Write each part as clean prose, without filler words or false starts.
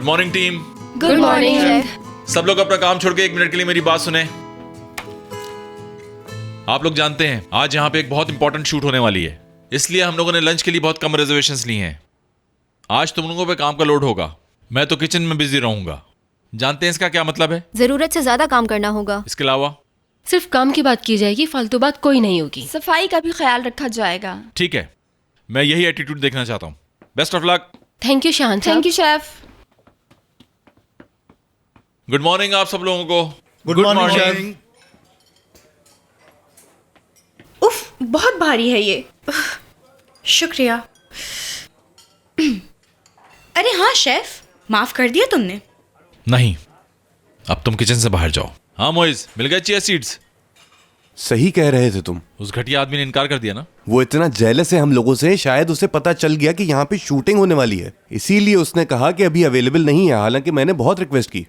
Good morning team. Good morning chef. सब लोग अपना काम छोड़ के 1 मिनट के लिए मेरी बात सुने। आप लोग जानते हैं आज यहाँ पे एक बहुत इंपॉर्टेंट शूट होने वाली है, इसलिए हम लोगों ने लंच के लिए बहुत कम रिजर्वेशंस ली हैं। आज तुम लोगों पे काम का लोड होगा, मैं तो किचन में बिजी रहूंगा। जानते हैं इसका क्या मतलब है? जरूरत से ज्यादा काम करना होगा। इसके अलावा सिर्फ काम की बात की जाएगी, फालतू बात कोई नहीं होगी। सफाई का भी ख्याल रखा जाएगा। ठीक है, मैं यही एटीट्यूड देखना चाहता हूँ। Best of luck. Thank you Shahan sahab. Thank you chef. Good morning आप सब लोगों को। Good morning. उफ, बहुत भारी है ये। शुक्रिया। अरे हाँ शेफ, माफ कर दिया तुमने? नहीं, अब तुम किचन से बाहर जाओ। हाँ मोइज, मिल गए चिया सीड्स? सही कह रहे थे तुम। उस घटिया आदमी ने इनकार कर दिया ना। वो इतना जेलस है हम लोगों से, शायद उसे पता चल गया कि यहाँ पे शूटिंग होने वाली है, इसीलिए उसने कहा कि अभी अवेलेबल नहीं है, हालांकि मैंने बहुत रिक्वेस्ट की।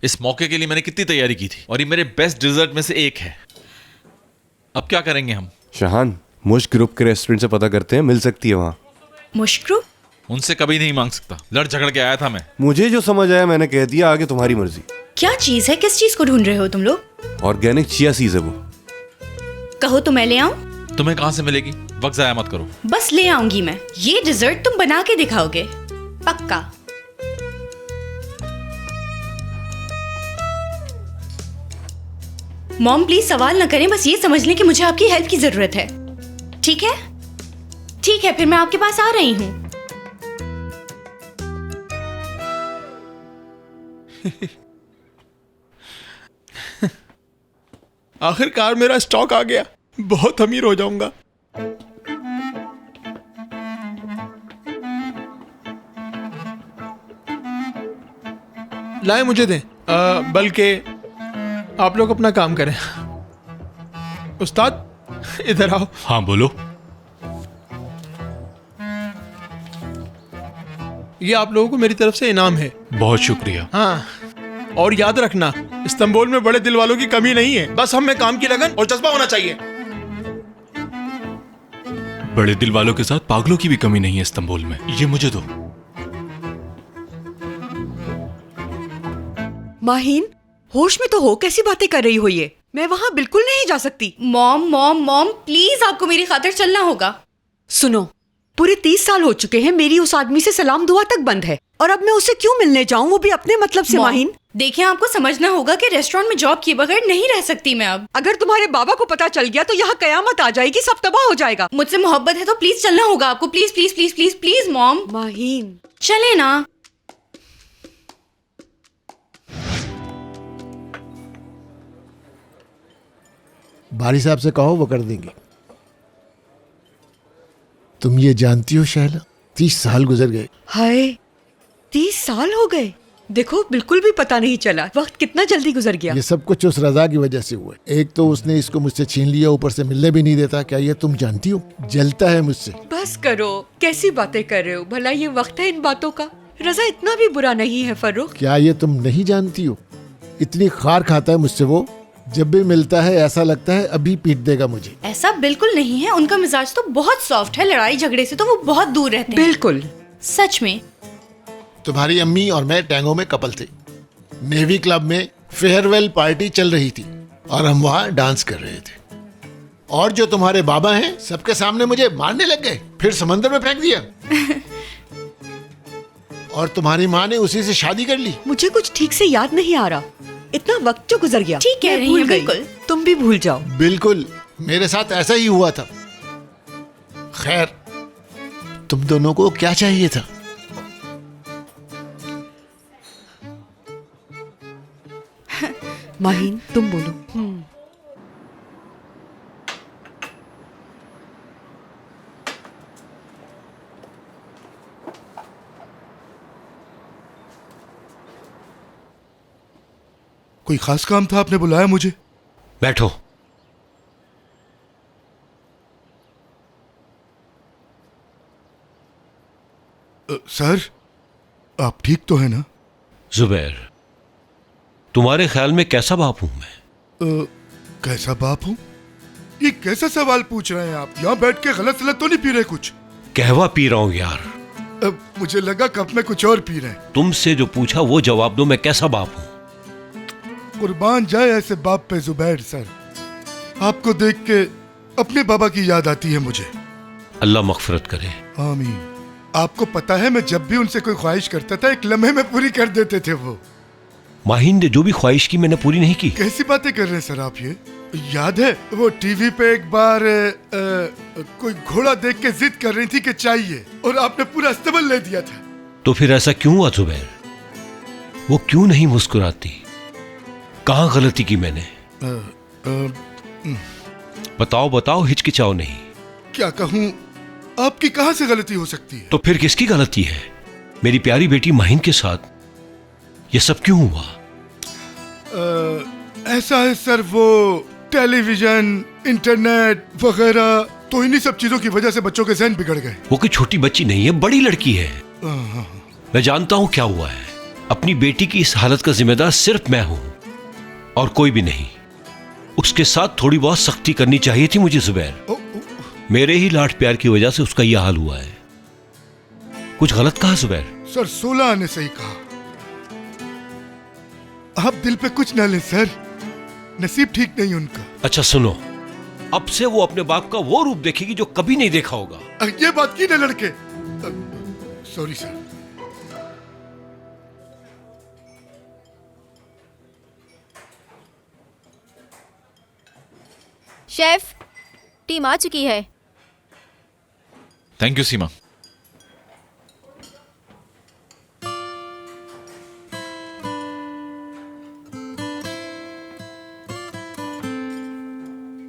इस मौके के लिए मैंने कितनी तैयारी की थी और ये मेरे बेस्ट डिजर्ट में से एक है। अब क्या करेंगे हम? शाहान, मुश्क ग्रुप के रेस्टोरेंट से पता करते हैं, मिल सकती है वहाँ। मुश्क? उनसे कभी नहीं मांग सकता, लड़ झगड़ के आया था मैं। मुझे जो समझ आया मैंने कह दिया, आगे तुम्हारी मर्जी। क्या चीज है? किस चीज को ढूंढ रहे हो तुम लोग? ऑर्गेनिक चिया सीड्स है वो। कहो तो मैं ले आऊं? तुम्हें कहाँ से मिलेगी? वक्त जाया मत करो। बस ले आऊंगी मैं। ये डिजर्ट तुम बना के दिखाओगे? पक्का। मॉम प्लीज सवाल न करें, बस ये समझ लें कि मुझे आपकी हेल्प की जरूरत है। ठीक है? ठीक है, फिर मैं आपके पास आ रही हूँ। आखिरकार मेरा स्टॉक आ गया, बहुत अमीर हो जाऊंगा। लाए मुझे दें, बल्कि आप लोग अपना काम करें। उस्ताद इधर आओ। हाँ बोलो। ये आप लोगों को मेरी तरफ से इनाम है। बहुत शुक्रिया। हाँ, और याद रखना, इस्तांबुल में बड़े दिल वालों की कमी नहीं है, बस हम में काम की लगन और जज्बा होना चाहिए। बड़े दिल वालों के साथ पागलों की भी कमी नहीं है इस्तांबुल में। ये मुझे दो। माहीन, होश में तो हो, कैसी बातें कर रही हो ये? मैं वहाँ बिल्कुल नहीं जा सकती। मॉम मॉम मॉम प्लीज, आपको मेरी खातिर चलना होगा। सुनो, पूरे 30 साल हो चुके हैं, मेरी उस आदमी से सलाम दुआ तक बंद है, और अब मैं उससे क्यों मिलने जाऊं, वो भी अपने मतलब से। माहीन देखिए, आपको समझना होगा कि रेस्टोरेंट में जॉब किए बगैर नहीं रह सकती मैं अब। अगर तुम्हारे बाबा को पता चल गया तो यहाँ कयामत आ जाएगी, सब तबाह हो जाएगा। मुझसे मोहब्बत है तो प्लीज चलना होगा आपको। Please please please please please mom. Maheen चले ना। बारी साहब से कहो, वो कर देंगे। तुम ये जानती हो शैला, 30 साल गुजर गए। हाय, 30 साल हो गए। देखो, बिल्कुल भी पता नहीं चला, वक्त कितना जल्दी गुजर गया। ये सब कुछ उस रजा की वजह से हुआ। एक तो उसने इसको मुझसे छीन लिया, ऊपर से मिलने भी नहीं देता। क्या ये तुम जानती हो? जलता है मुझसे। बस करो, कैसी बातें कर रहे हो? भला ये वक्त है इन बातों का? रजा इतना भी बुरा नहीं है फर्रुख। क्या ये तुम नहीं जानती हो? इतनी खार खाता है मुझसे वो, जब भी मिलता है ऐसा लगता है अभी पीट देगा मुझे। ऐसा बिल्कुल नहीं है, उनका मिजाज तो बहुत सॉफ्ट है, लड़ाई झगड़े से तो वो बहुत दूर रहते हैं। बिल्कुल सच में। तुम्हारी अम्मी और मैं टैंगो में कपल थे। नेवी क्लब में फेयरवेल पार्टी चल रही थी और हम वहाँ डांस कर रहे थे। और जो तुम्हारे बाबा हैं, सबके सामने मुझे मारने लग गए, फिर समंदर में फेंक दिया। और तुम्हारी माँ ने उसी से शादी कर ली। मुझे कुछ ठीक से याद नहीं आ रहा, इतना वक्त जो गुजर गया। ठीक है, भूल गई। बिल्कुल। तुम भी भूल जाओ। बिल्कुल, मेरे साथ ऐसा ही हुआ था। खैर, तुम दोनों को क्या चाहिए था? माहीन, तुम बोलो। कोई खास काम था, आपने बुलाया मुझे? बैठो। सर, आप ठीक तो है ना? जुबैर, तुम्हारे ख्याल में कैसा बाप हूं मैं? कैसा बाप हूं? ये कैसा सवाल पूछ रहे हैं आप? यहाँ बैठ के गलत सलत तो नहीं पी रहे कुछ? कहवा पी रहा हूं यार। अब मुझे लगा कप में कुछ और पी रहे हैं। तुमसे जो पूछा वो जवाब दो, मैं कैसा बाप हूँ? कुर्बान जाए ऐसे बाप पे जुबैर सर। आपको देख के अपने बाबा की याद आती है मुझे। अल्लाह मगफिरत करे। आमीन। आपको पता है मैं जब भी उनसे कोई ख्वाहिश करता था एक लम्हे में पूरी कर देते थे वो। माहिन ने जो भी ख्वाहिश की मैंने पूरी नहीं की। कैसी बातें कर रहे हैं सर आप ये? याद है वो टीवी पे एक बार कोई घोड़ा देख के जिद कर रही थी कि चाहिए, और आपने पूरा अस्तबल ले दिया था। तो फिर ऐसा क्यों हुआ जुबैर? वो क्यों नहीं मुस्कुराती? कहाँ गलती की मैंने? बताओ बताओ, हिचकिचाओ नहीं। क्या कहूँ, आपकी कहाँ से गलती हो सकती है? तो फिर किसकी गलती है? मेरी प्यारी बेटी माहिन के साथ ये सब क्यों हुआ? ऐसा है सर, वो टेलीविजन, इंटरनेट वगैरह, तो इन्हीं सब चीजों की वजह से बच्चों के ज़हन बिगड़ गए। वो कोई छोटी बच्ची नहीं है, बड़ी लड़की है। मैं जानता हूं क्या हुआ है। अपनी बेटी की इस हालत का जिम्मेदार सिर्फ मैं हूं और कोई भी नहीं। उसके साथ थोड़ी बहुत सख्ती करनी चाहिए थी मुझे जुबैर। मेरे ही लाड प्यार की वजह से उसका यह हाल हुआ है। कुछ गलत कहा जुबैर? सर 16 आने से ही कहा। आप दिल पे कुछ ना लें सर, नसीब ठीक नहीं उनका। अच्छा सुनो, अब से वो अपने बाप का वो रूप देखेगी जो कभी नहीं देखा होगा। ये बात की ना लड़के। Sorry sir. शेफ, टीम आ चुकी है। थैंक यू सीमा।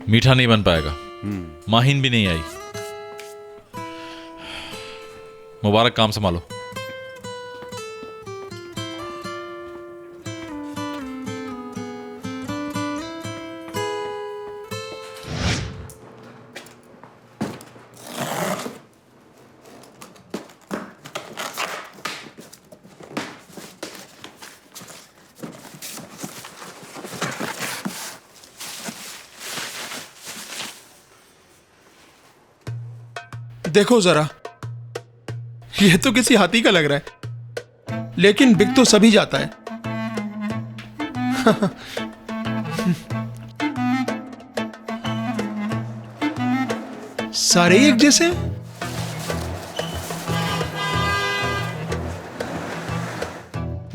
मीठा नहीं बन पाएगा। माहिन भी नहीं आई। मुबारक, काम संभालो। देखो जरा, ये तो किसी हाथी का लग रहा है, लेकिन बिक तो सभी जाता है। सारे एक जैसे हैं।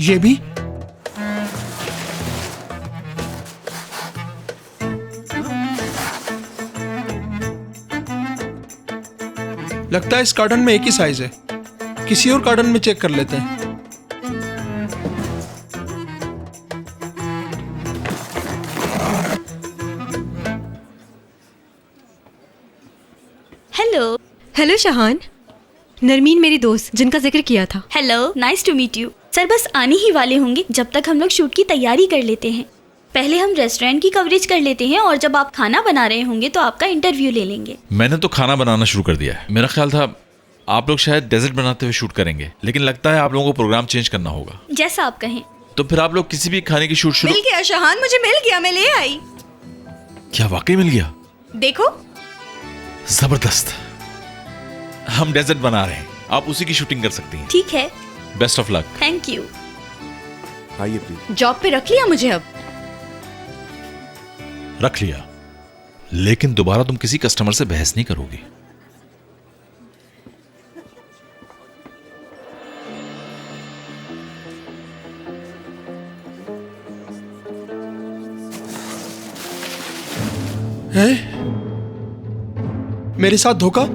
ये भी लगता है इस कार्टन में एक ही साइज है। किसी और कार्टन में चेक कर लेते हैं। हेलो। हेलो शहान, नरमीन मेरी दोस्त जिनका जिक्र किया था। Hello, nice to meet you. Sir बस आने ही वाले होंगे। जब तक हम लोग शूट की तैयारी कर लेते हैं। पहले हम रेस्टोरेंट की कवरेज कर लेते हैं और जब आप खाना बना रहे होंगे तो आपका इंटरव्यू ले लेंगे। मैंने तो खाना बनाना शुरू कर दिया है। मेरा ख्याल था आप लोग शायद डेजर्ट बनाते हुए शूट करेंगे, लेकिन लगता है आप लोगों को प्रोग्राम चेंज करना होगा। जैसा आप कहें। तो फिर आप लोग किसी भी खाने की शूट शुरू। मिल गया शहान, मुझे मिल गया, मैं ले आई। क्या वाकई मिल गया? देखो, जबरदस्त। हम डेजर्ट बना रहे हैं, आप उसी की शूटिंग कर सकती हैं। ठीक है। Best of luck. Thank you. आइए प्लीज। जॉब पे रख लिया मुझे अब। रख लिया, लेकिन दोबारा तुम किसी कस्टमर से बहस नहीं करोगी। है? मेरे साथ धोखा?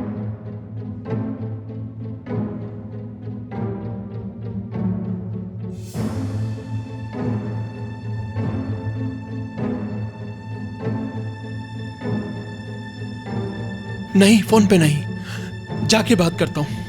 नहीं, फोन पे नहीं, जाके बात करता हूं।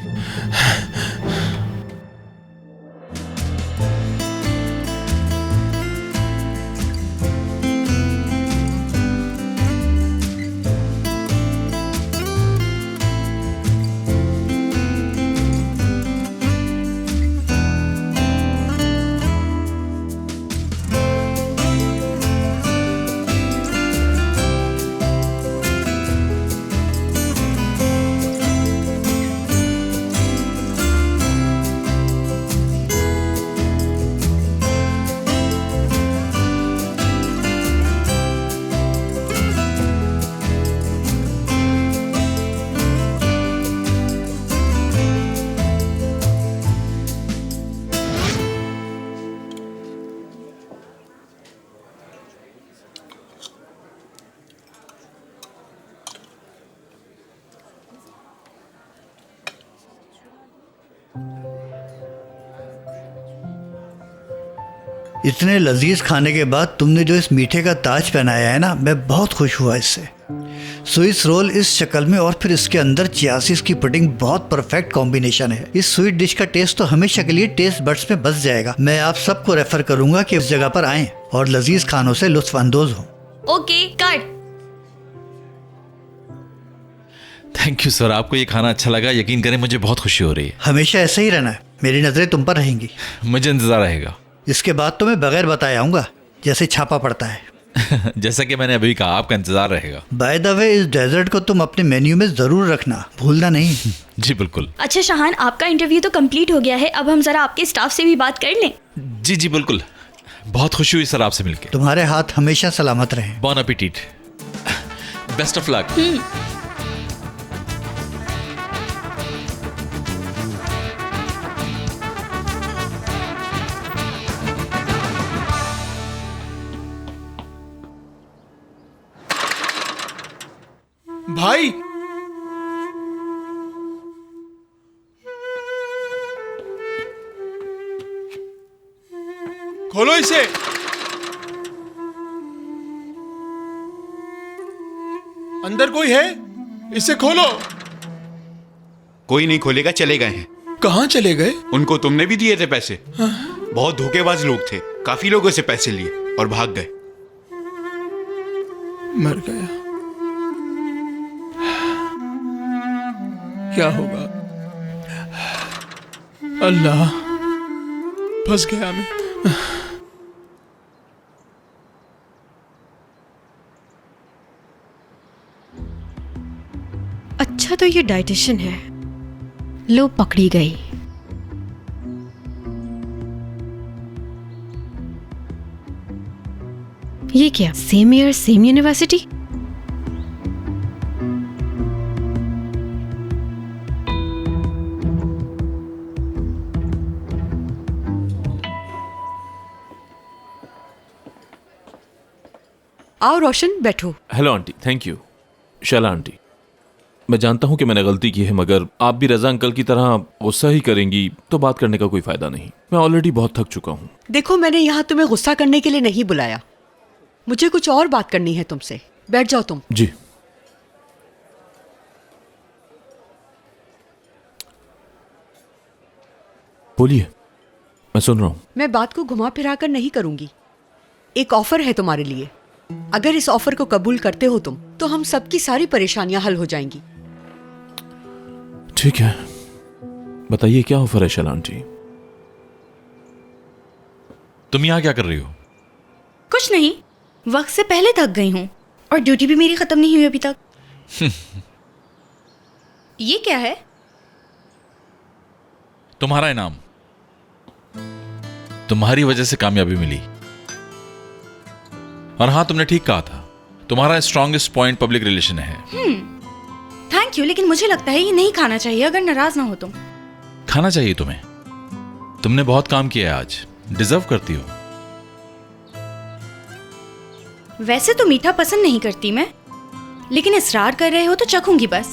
इतने लजीज खाने के बाद तुमने जो इस मीठे का ताज पहनाया है ना, मैं बहुत खुश हुआ इससे। स्विस रोल इस शक्ल में और फिर इसके अंदर चियासीस की पुडिंग, बहुत परफेक्ट कॉम्बिनेशन है। इस स्वीट डिश का टेस्ट तो हमेशा के लिए टेस्ट बड्स में बस जाएगा। मैं आप सबको रेफर करूंगा कि इस जगह पर आएं और लजीज खानों से लुत्फ अंदोज हों। ओके, काट। थैंक यू सर, आपको ये खाना अच्छा लगा। यकीन करें मुझे बहुत खुशी हो रही है। हमेशा ऐसा ही रहना है, मेरी नजरें तुम पर रहेंगी। मुझे इंतजार रहेगा। इसके बाद तो मैं बगैर बताए आऊंगा, जैसे छापा पड़ता है। जैसा कि मैंने अभी कहा, आपका इंतजार रहेगा। बाय द वे, इस डेजर्ट को तुम अपने मेन्यू में जरूर रखना, भूलना नहीं। जी बिल्कुल। अच्छा शाहान, आपका इंटरव्यू तो कंप्लीट हो गया है, अब हम जरा आपके स्टाफ से भी बात कर लें। जी जी बिल्कुल, बहुत खुशी हुई सर आपसे मिलकर। तुम्हारे हाथ हमेशा सलामत रहें। बॉन एपेटिट, बेस्ट ऑफ लक। भाई, खोलो इसे। अंदर कोई है? इसे खोलो। कोई नहीं खोलेगा, चले गए हैं। कहाँ चले गए? उनको तुमने भी दिए थे पैसे? बहुत धोखेबाज लोग थे, काफी लोगों से पैसे लिए और भाग गए। मर गया। क्या होगा? अल्लाह, फंस गया मैं। अच्छा तो ये डाइटिशियन है, लो पकड़ी गई। ये क्या, सेम ईयर सेम यूनिवर्सिटी? आओ रोशन, बैठो। Hello aunty. Thank you Shaila aunty. मैं जानता हूं कि मैंने गलती की है, मगर आप भी रजा अंकल की तरह गुस्सा ही करेंगी तो बात करने का कोई फायदा नहीं। मैं ऑलरेडी बहुत थक चुका हूं। देखो, मैंने यहाँ तुम्हें गुस्सा करने के लिए नहीं बुलाया, मुझे कुछ और बात करनी है तुमसे। बैठ जाओ तुम। जी। बोलिए, मैं सुन रहा हूं। मैं बात को घुमा फिरा कर नहीं करूंगी। एक ऑफर है तुम्हारे लिए, अगर इस ऑफर को कबूल करते हो तुम, तो हम सबकी सारी परेशानियां हल हो जाएंगी। ठीक है, बताइए क्या ऑफर है शैला आंटी? तुम यहाँ क्या कर रही हो? कुछ नहीं, वक्त से पहले थक गई हूँ और ड्यूटी भी मेरी खत्म नहीं हुई अभी तक। ये क्या है? तुम्हारा इनाम। तुम्हारी वजह से कामयाबी मिली। और हाँ, तुमने ठीक कहा था, तुम्हारा स्ट्रॉन्गेस्ट पॉइंट पब्लिक रिलेशन है। थैंक यू, लेकिन मुझे लगता है ये नहीं खाना चाहिए, अगर नाराज ना हो तुम। खाना चाहिए तुम्हें, तुमने बहुत काम किया है आज, डिजर्व करती हो। वैसे तो मीठा पसंद नहीं करती मैं, लेकिन इसरार कर रहे हो तो चखूंगी बस।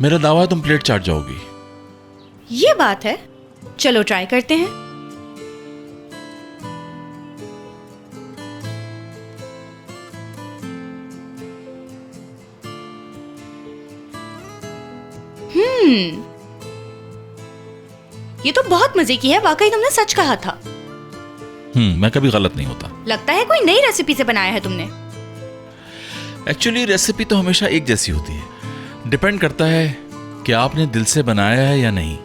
मेरा दावा है तुम प्लेट चाट जाओगी। ये बात है, चलो ट्राई करते हैं। ये तो बहुत मजे की है, वाकई तुमने सच कहा था। मैं कभी गलत नहीं होता। लगता है कोई नई रेसिपी से बनाया है तुमने। एक्चुअली रेसिपी तो हमेशा एक जैसी होती है, डिपेंड करता है कि आपने दिल से बनाया है या नहीं।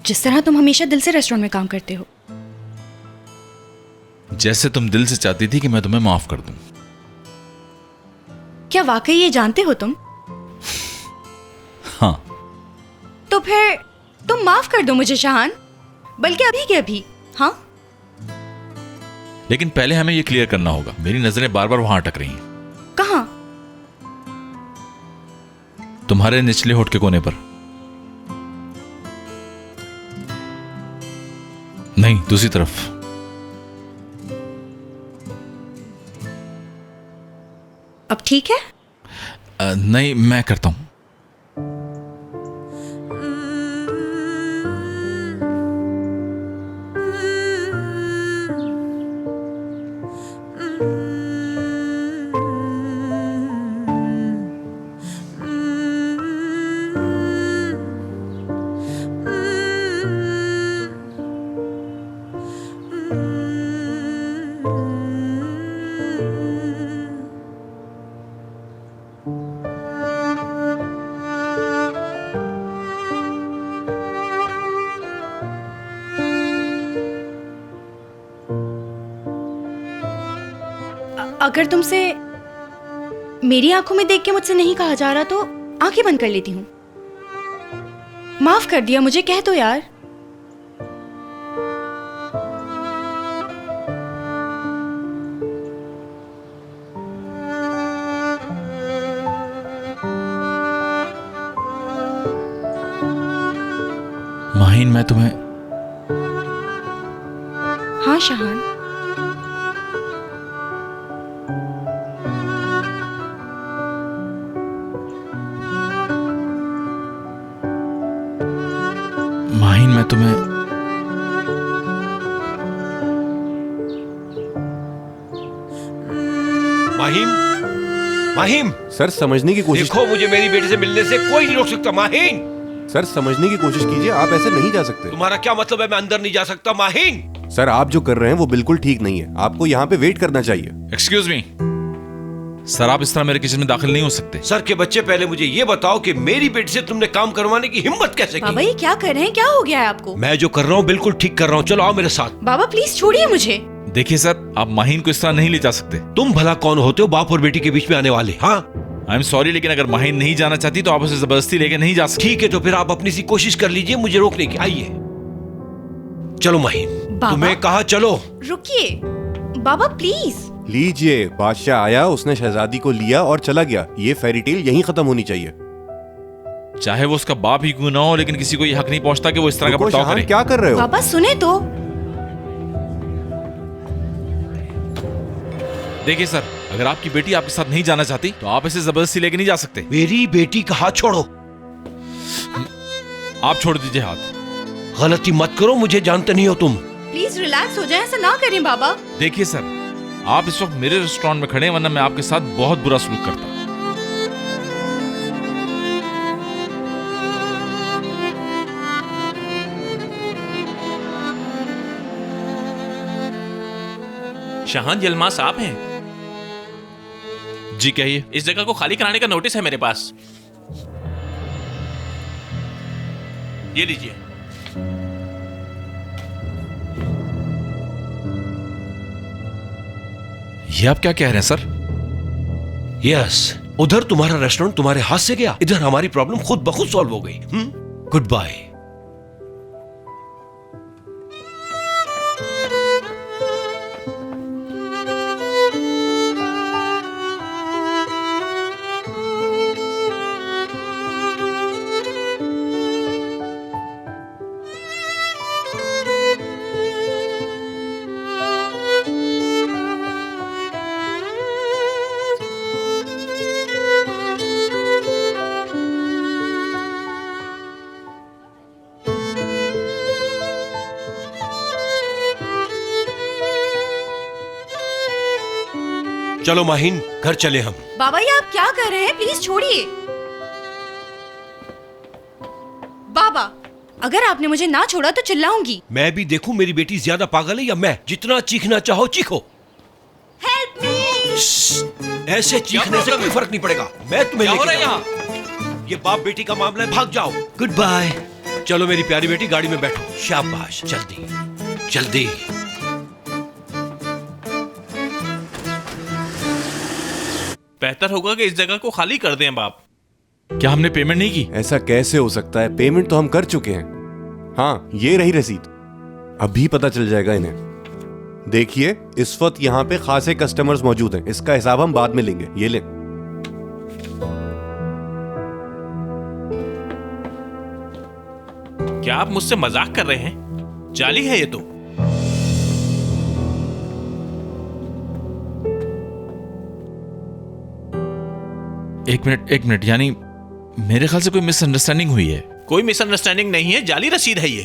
जिस तरह तुम हमेशा दिल से रेस्टोरेंट में काम करते हो। जैसे तुम दिल से चाहती थी कि मैं तुम्हें माफ कर दूं। क्या वाकई ये जानते हो तुम? हाँ। तो फिर तुम माफ कर दो मुझे शाहान, बल्कि अभी के अभी। हाँ, लेकिन पहले हमें ये क्लियर करना होगा, मेरी नजरें बार बार वहां अटक रही हैं। कहाँ? तुम्हारे निचले होठ के कोने पर। नहीं, दूसरी तरफ। अब ठीक है? नहीं, मैं करता हूं। अगर तुमसे मेरी आंखों में देख के मुझसे नहीं कहा जा रहा तो आंखें बंद कर लेती हूँ। माफ कर दिया मुझे, कह दो यार। माहिन, मैं तुम्हें... हाँ शाहान, माहिन, मैं तुम्हें... माहिम, माहिम, सर समझने की कोशिश... देखो, मुझे मेरी बेटी से मिलने से कोई नहीं रोक सकता। माहिन, सर समझने की कोशिश कीजिए, आप ऐसे नहीं जा सकते। तुम्हारा क्या मतलब है मैं अंदर नहीं जा सकता? माहिन, सर आप जो कर रहे हैं वो बिल्कुल ठीक नहीं है, आपको यहाँ पे वेट करना चाहिए। एक्सक्यूज मी सर, आप इस तरह मेरे किचन में दाखिल नहीं हो सकते। सर के बच्चे, पहले मुझे ये बताओ कि मेरी बेटी से तुमने काम करवाने की हिम्मत कैसे की? बाबा ये क्या कर रहे हैं? क्या हो गया है आपको? मैं जो कर रहा हूँ बिल्कुल ठीक कर रहा हूँ। चलो आओ मेरे साथ। बाबा प्लीज छोड़िए मुझे। देखिए सर, आप माहिन को इस तरह नहीं ले जा सकते। तुम भला कौन होते हो बाप और बेटी के बीच में आने वाले? हाँ, आई एम सॉरी, लेकिन अगर माहिन नहीं जाना चाहती तो आप उसे जबरदस्ती लेके नहीं जा सकते। ठीक है, तो फिर आप अपनी सी कोशिश कर लीजिए मुझे रोकने की। आइए, चलो माहिन, तुम्हें कहा चलो। रुकिए बाबा प्लीज। लीजिए, बादशाह आया, उसने शहजादी को लिया और चला गया। ये फेरी टेल यहीं खत्म होनी चाहिए। चाहे वो उसका बाप ही क्यों ना हो, लेकिन किसी को ये हक नहीं पहुंचता कि वो इस तरह का बर्ताव करे। क्या कर रहे हो? बाबा सुने तो। देखिए सर, अगर आपकी बेटी आपके साथ नहीं जाना चाहती तो आप इसे जबरदस्ती लेके नहीं जा सकते। मेरी बेटी का हाथ छोड़ो। आप छोड़ दीजिए हाथ। गलती मत करो, मुझे जानते नहीं हो तुम। प्लीज रिलैक्स हो जाए, ऐसा ना करें बाबा। देखिए सर, आप इस वक्त मेरे रेस्टोरेंट में खड़े हैं, वरना मैं आपके साथ बहुत बुरा सलूक करता। शाहान, यलमास आप हैं? जी कहिए। इस जगह को खाली कराने का नोटिस है मेरे पास, ये लीजिए। ये आप क्या कह रहे हैं सर? यस, उधर तुम्हारा रेस्टोरेंट तुम्हारे हाथ से गया, इधर हमारी प्रॉब्लम खुद ब खुद सॉल्व हो गई। Goodbye. चलो माहिन, घर चले हम। बाबा ये आप क्या कर रहे हैं? प्लीज छोड़िए। बाबा अगर आपने मुझे ना छोड़ा तो चिल्लाऊंगी। मैं भी देखूं मेरी बेटी ज्यादा पागल है या मैं। जितना चीखना चाहो चीखो। Help me. ऐसे चीखने से कोई फर्क नहीं पड़ेगा। मैं तुम्हें लेके जाऊंगा। ये बाप बेटी का मामला है, भाग जाओ। Goodbye. चलो मेरी प्यारी बेटी, गाड़ी में बैठो। शाबाश, जल्दी जल्दी। बेहतर होगा कि इस जगह को खाली कर दें बाप। क्या हमने पेमेंट नहीं की? ऐसा कैसे हो सकता है? पेमेंट तो हम कर चुके हैं। हाँ, ये रही रसीद। अभी पता चल जाएगा इन्हें। देखिए, इस वक्त यहाँ पे खासे कस्टमर्स मौजूद हैं, इसका हिसाब हम बाद में लेंगे। ये ले। क्या आप मुझसे मजाक कर रहे हैं? जाली है ये तो। एक मिनट, यानी मेरे ख्याल से कोई मिसअंडरस्टैंडिंग हुई है। कोई मिसअंडरस्टैंडिंग नहीं है, जाली रसीद है ये।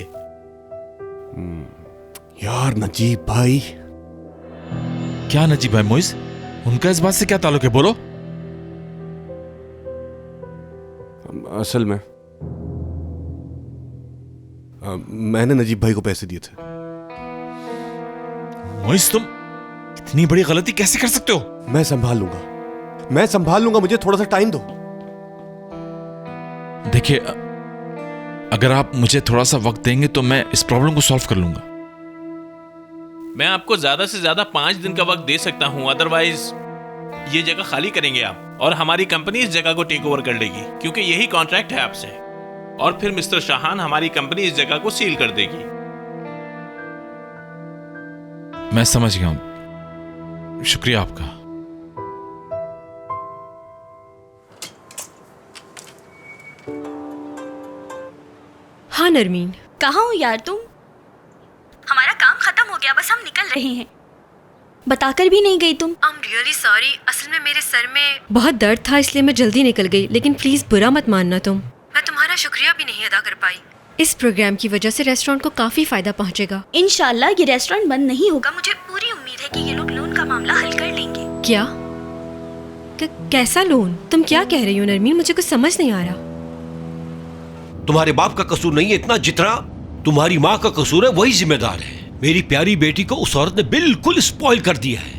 यार नजीब भाई। क्या नजीब भाई मोइज? उनका इस बात से क्या ताल्लुक है? बोलो। असल में मैंने नजीब भाई को पैसे दिए थे। मोइस, तुम इतनी बड़ी गलती कैसे कर सकते हो? मैं संभाल लूंगा, मुझे थोड़ा सा टाइम दो। देखिए, अगर आप मुझे थोड़ा सा वक्त देंगे तो मैं इस प्रॉब्लम को सॉल्व कर लूंगा। मैं आपको ज्यादा से ज्यादा 5 दिन का वक्त दे सकता हूं, अदरवाइज ये जगह खाली करेंगे आप और हमारी कंपनी इस जगह को टेक ओवर कर लेगी, क्योंकि यही कॉन्ट्रैक्ट है आपसे। और फिर मिस्टर शाहान हमारी कंपनी इस जगह को सील कर देगी। मैं समझ गया हूं, शुक्रिया आपका। हाँ नरमीन, कहाँ हो यार तुम? हमारा काम खत्म हो गया, बस हम निकल रहे हैं। बताकर भी नहीं गई तुम। आई एम रियली सॉरी, असल में मेरे सर में बहुत दर्द था इसलिए मैं जल्दी निकल गई, लेकिन प्लीज बुरा मत मानना तुम। मैं तुम्हारा शुक्रिया भी नहीं अदा कर पाई। इस प्रोग्राम की वजह से रेस्टोरेंट को काफी फायदा पहुंचेगा। इंशाल्लाह ये रेस्टोरेंट बंद नहीं होगा। मुझे पूरी उम्मीद है कि ये लोग लोन का मामला हल कर लेंगे। क्या? कैसा लोन? तुम क्या कह रही हो नरमीन? मुझे कुछ समझ नहीं आ रहा। तुम्हारे बाप का कसूर नहीं है इतना जितना तुम्हारी माँ का कसूर है, वही जिम्मेदार है। मेरी प्यारी बेटी को उस औरत ने बिल्कुल स्पॉइल कर दिया है।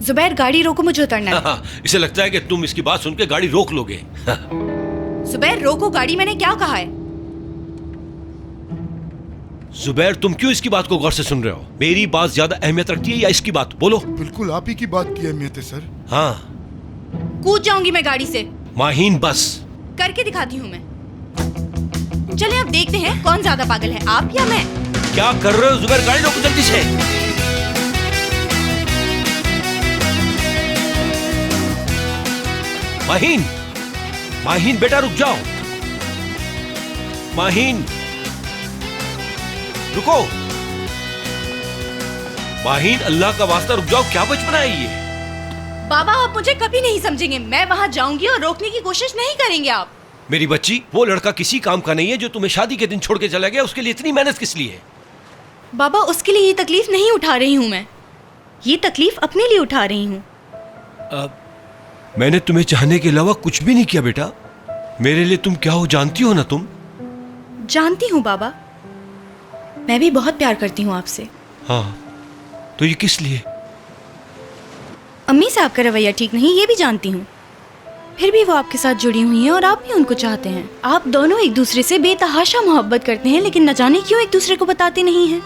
जुबैर गाड़ी रोको, मुझे उतरना है। इसे लगता है कि तुम इसकी बात सुन के गाड़ी रोक लोगे। जुबैर रोको गाड़ी, मैंने क्या कहा है? जुबैर, तुम क्यों इसकी बात को गौर से सुन रहे हो? मेरी बात ज्यादा अहमियत रखती है या इसकी बात? बोलो। बिल्कुल आप ही की बात की अहमियत है सर। हाँ, कूद जाऊंगी मैं गाड़ी से। माहीन, बस करके दिखाती हूँ मैं। चले अब देखते हैं कौन ज्यादा पागल है, आप या मैं। क्या कर रहे हो जुबैर? गाड़ी रोको जल्दी से। माहीन, माहीन बेटा रुक जाओ। माहीन रुको। माहीन, अल्लाह का वास्ता रुक जाओ। क्या बचपना है ये? बाबा आप मुझे कभी नहीं समझेंगे। मैं वहाँ जाऊंगी और रोकने की कोशिश नहीं करेंगे आप। मेरी बच्ची, वो लड़का किसी काम का नहीं है जो तुम्हें शादी के दिन छोड़ के चला गया। उसके लिए इतनी मेहनत किस लिए? बाबा उसके लिए ये तकलीफ नहीं उठा रही हूँ मैं, ये तकलीफ अपने लिए उठा रही हूँ। मैंने तुम्हें चाहने के अलावा कुछ भी नहीं किया बेटा। मेरे लिए तुम क्या हो जानती हो ना तुम? जानती हूँ बाबा, मैं भी बहुत प्यार करती हूँ आपसे। हाँ, तो ये किस लिए? अम्मी से आपका रवैया ठीक नहीं, ये भी जानती हूँ। फिर भी वो आपके साथ जुड़ी हुई हैं और आप भी उनको चाहते हैं। आप दोनों एक दूसरे से बेतहाशा मोहब्बत करते हैं, लेकिन न जाने क्यों एक दूसरे को बताते नहीं हैं।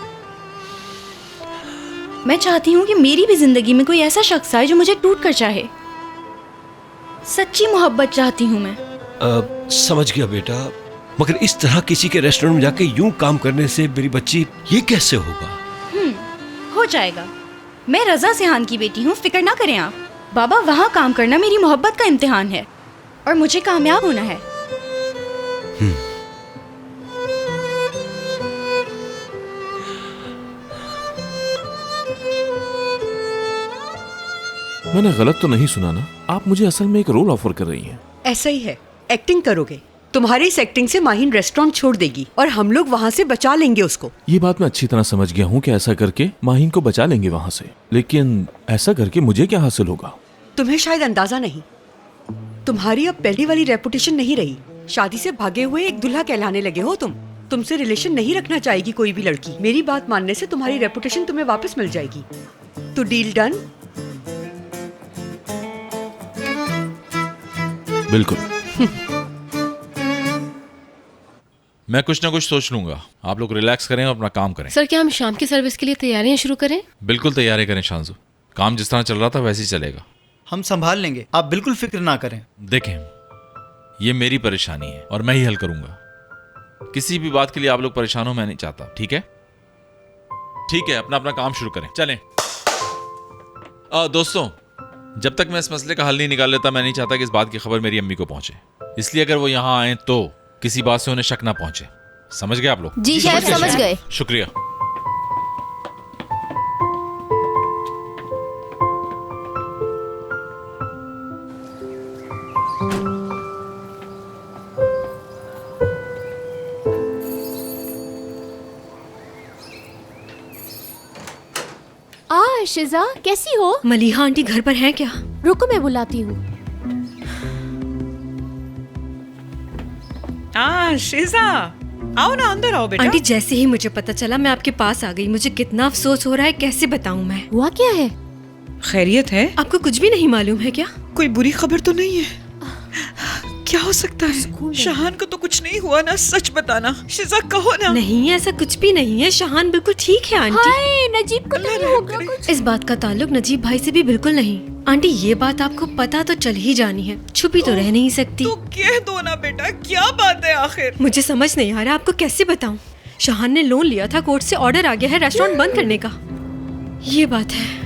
मैं चाहती हूँ कि मेरी भी जिंदगी में कोई ऐसा शख्स आए जो मुझे टूट कर चाहे। सच्ची मोहब्बत चाहती हूँ मैं। समझ गया बेटा, मगर इस तरह किसी के रेस्टोरेंट में जाके यूं काम करने से मेरी बच्ची ये कैसे होगा? हो जाएगा। मैं रजा सिहान की बेटी हूँ, फिक्र ना करें आप। बाबा वहाँ काम करना मेरी मोहब्बत का इम्तिहान है और मुझे कामयाब होना है। मैंने गलत तो नहीं सुना ना? आप मुझे असल में एक रोल ऑफर कर रही हैं। ऐसा ही है, एक्टिंग करोगे। तुम्हारी इस एक्टिंग से माहीन रेस्टोरेंट छोड़ देगी और हम लोग वहाँ से बचा लेंगे उसको। ये बात मैं अच्छी तरह समझ गया हूँ कि ऐसा करके माहीन को बचा लेंगे वहाँ से, लेकिन ऐसा करके मुझे क्या हासिल होगा? तुम्हें शायद अंदाजा नहीं, तुम्हारी अब पहली वाली रेपुटेशन नहीं रही। शादी से भागे हुए एक दूल्हा कहलाने लगे हो तुम। तुमसे रिलेशन नहीं रखना चाहेगी कोई भी लड़की। मेरी बात मानने से तुम्हारी रेपुटेशन तुम्हें वापस मिल जाएगी। तो डील डन? बिल्कुल। मैं कुछ ना कुछ सोच लूंगा। आप लोग रिलैक्स करें और अपना काम करें। सर क्या हम शाम की सर्विस के लिए तैयारियां शुरू करें? बिल्कुल तैयारी करें शांजू। काम जिस तरह चल रहा था वैसे ही चलेगा। हम संभाल लेंगे, आप बिल्कुल फिक्र ना करें। देखें, ये मेरी परेशानी है और मैं ही हल करूंगा। किसी भी बात के लिए आप लोग परेशान हो मैं नहीं चाहता। ठीक है? ठीक है, अपना अपना काम शुरू करें। चलें। दोस्तों, जब तक मैं इस मसले का हल नहीं निकाल लेता, मैं नहीं चाहता कि इस बात की खबर मेरी अम्मी को पहुंचे। इसलिए अगर वो यहाँ आए तो किसी बात से उन्हें शक ना पहुंचे। समझ गए आप लोग? जी शेफ, समझ गए। शुक्रिया। शिजा कैसी हो? मलिहा आंटी घर पर हैं क्या? रुको मैं बुलाती हूँ। शिजा आओ ना, अंदर आओ बेटा। आंटी जैसे ही मुझे पता चला मैं आपके पास आ गई। मुझे कितना अफसोस हो रहा है, कैसे बताऊं मैं। हुआ क्या है? खैरियत है? आपको कुछ भी नहीं मालूम है क्या? कोई बुरी खबर तो नहीं है? क्या हो सकता है? शाहान को तो कुछ नहीं हुआ ना? सच बताना शिजा, कहो ना। नहीं, ऐसा कुछ भी नहीं है। शाहान बिल्कुल ठीक है आंटी। हाय, नजीब को नहीं होगा कुछ। इस बात का ताल्लुक नजीब भाई से भी बिल्कुल नहीं। आंटी ये बात आपको पता तो चल ही जानी है, छुपी तो रह नहीं सकती। तो कह दो ना बेटा, क्या बात है आखिर? मुझे समझ नहीं आ रहा आपको कैसे बताऊं। शाहान ने लोन लिया था, कोर्ट से ऑर्डर आ गया है रेस्टोरेंट बंद करने का। ये बात है।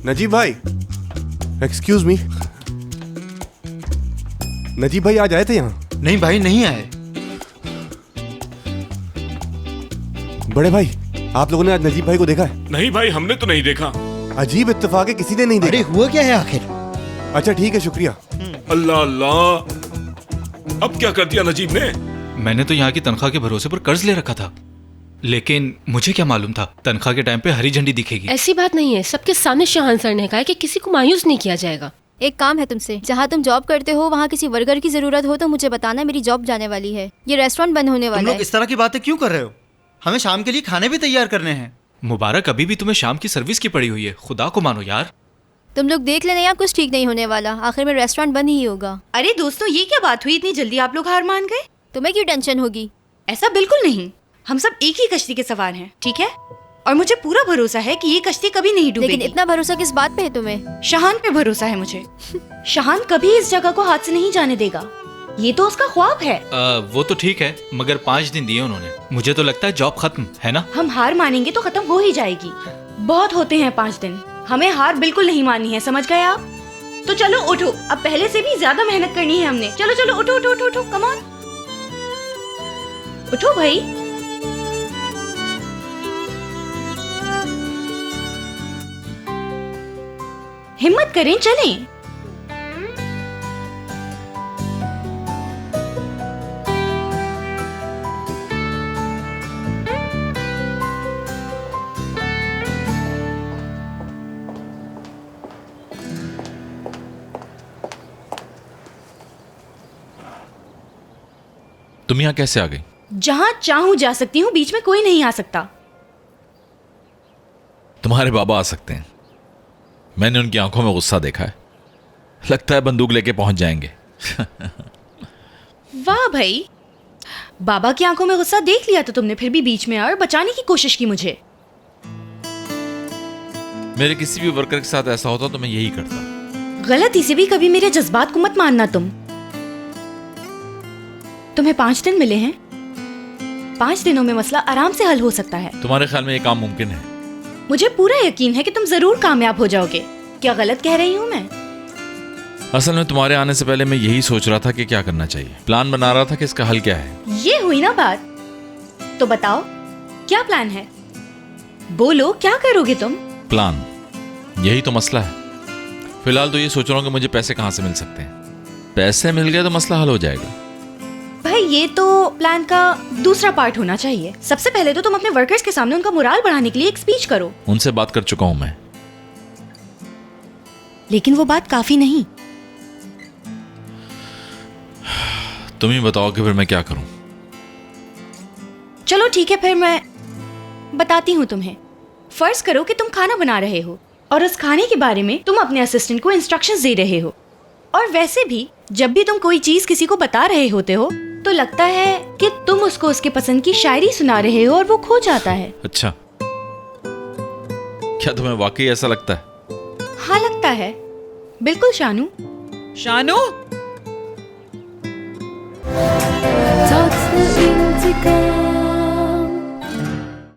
नजीब भाई, एक्सक्यूज मी, नजीब भाई आज आए थे यहाँ? नहीं भाई, नहीं आए। बड़े भाई, आप लोगों ने आज नजीब भाई को देखा है? नहीं भाई, हमने तो नहीं देखा। अजीब इत्तेफाक है, किसी ने नहीं देखा। अरे हुआ क्या है आखिर? अच्छा ठीक है, शुक्रिया। अल्लाह अल्लाह, अब क्या कर दिया नजीब ने? मैंने तो यहाँ की तनख्वाह के भरोसे पर कर्ज ले रखा था, लेकिन मुझे क्या मालूम था तनख्वाह के टाइम पे हरी झंडी दिखेगी। ऐसी बात नहीं है, सबके सामने शाहान सर ने कहा है कि किसी को मायूस नहीं किया जाएगा। एक काम है तुमसे, जहाँ तुम जॉब करते हो वहाँ किसी वर्कर की जरूरत हो तो मुझे बताना, मेरी जॉब जाने वाली है। ये रेस्टोरेंट बंद होने तुम वाला लोग है। इस तरह की बातें क्यों कर रहे हो? हमें शाम के लिए खाने भी तैयार करने हैं। मुबारक, अभी भी तुम्हें शाम की सर्विस की पड़ी हुई है, खुदा को मानो यार। तुम लोग देख लेना यार, कुछ ठीक नहीं होने वाला, आखिर में रेस्टोरेंट बंद ही होगा। अरे दोस्तों, ये क्या बात हुई? इतनी जल्दी आप लोग हार मान गए? तुम्हें क्यों टेंशन होगी? ऐसा बिल्कुल नहीं, हम सब एक ही कश्ती के सवार हैं, ठीक है? और मुझे पूरा भरोसा है कि ये कश्ती कभी नहीं डूबेगी। लेकिन इतना भरोसा किस बात पे है तुम्हें? शाहान पे भरोसा है मुझे। शाहान कभी इस जगह को हाथ से नहीं जाने देगा, ये तो उसका ख्वाब है। वो तो ठीक है, मगर 5 दिन दिए उन्होंने। मुझे तो लगता है जॉब खत्म है ना। हम हार मानेंगे तो खत्म हो ही जाएगी। बहुत होते हैं 5 दिन, हमें हार बिल्कुल नहीं माननी है, समझ गए आप? तो चलो उठो, अब पहले से भी ज्यादा मेहनत करनी है हमने। चलो चलो उठो उठो उठो उठो, कम ऑन, उठो भाई। हिम्मत करें, चलें। तुम यहाँ कैसे आ गई? जहां चाहूं जा सकती हूँ, बीच में कोई नहीं आ सकता। तुम्हारे बाबा आ सकते हैं, मैंने उनकी आंखों में गुस्सा देखा है, लगता है बंदूक लेके पहुंच जाएंगे। वाह भाई, बाबा की आंखों में गुस्सा देख लिया तो तुमने, फिर भी बीच में और बचाने की कोशिश की मुझे। मेरे किसी भी वर्कर के साथ ऐसा होता तो मैं यही करता। गलती से भी कभी मेरे जज्बात को मत मानना तुम। तुम्हें 5 दिन मिले हैं, 5 दिनों में मसला आराम से हल हो सकता है। तुम्हारे ख्याल में ये काम मुमकिन है? मुझे पूरा यकीन है कि तुम जरूर कामयाब हो जाओगे। क्या गलत कह रही हूँ मैं? असल में तुम्हारे आने से पहले मैं यही सोच रहा था कि क्या करना चाहिए, प्लान बना रहा था कि इसका हल क्या है। ये हुई ना बात, तो बताओ क्या प्लान है? बोलो, क्या करोगे तुम? प्लान, यही तो मसला है। फिलहाल तो ये सोच रहा हूँ कि मुझे पैसे कहाँ से मिल सकते हैं। पैसे मिल गए तो मसला हल हो जाएगा। भाई ये तो प्लान का दूसरा पार्ट होना चाहिए। सबसे पहले तो तुम अपने वर्कर्स के सामने उनका मोराल बढ़ाने के लिए एक स्पीच करो। उनसे बात कर चुका हूं मैं। लेकिन वो बात काफी नहीं। तुम ही बताओ कि फिर मैं क्या करूं। चलो ठीक है, फिर मैं बताती हूँ तुम्हें। फर्ज करो कि तुम खाना बना रहे हो और उस खाने के बारे में तुम अपने असिस्टेंट को इंस्ट्रक्शंस दे रहे हो। और वैसे भी जब भी तुम कोई चीज किसी को बता रहे होते हो तो लगता है कि तुम उसको उसके पसंद की शायरी सुना रहे हो और वो खो जाता है। अच्छा, क्या तुम्हें वाकई ऐसा लगता है? हाँ लगता है, बिल्कुल। शानू, शानू,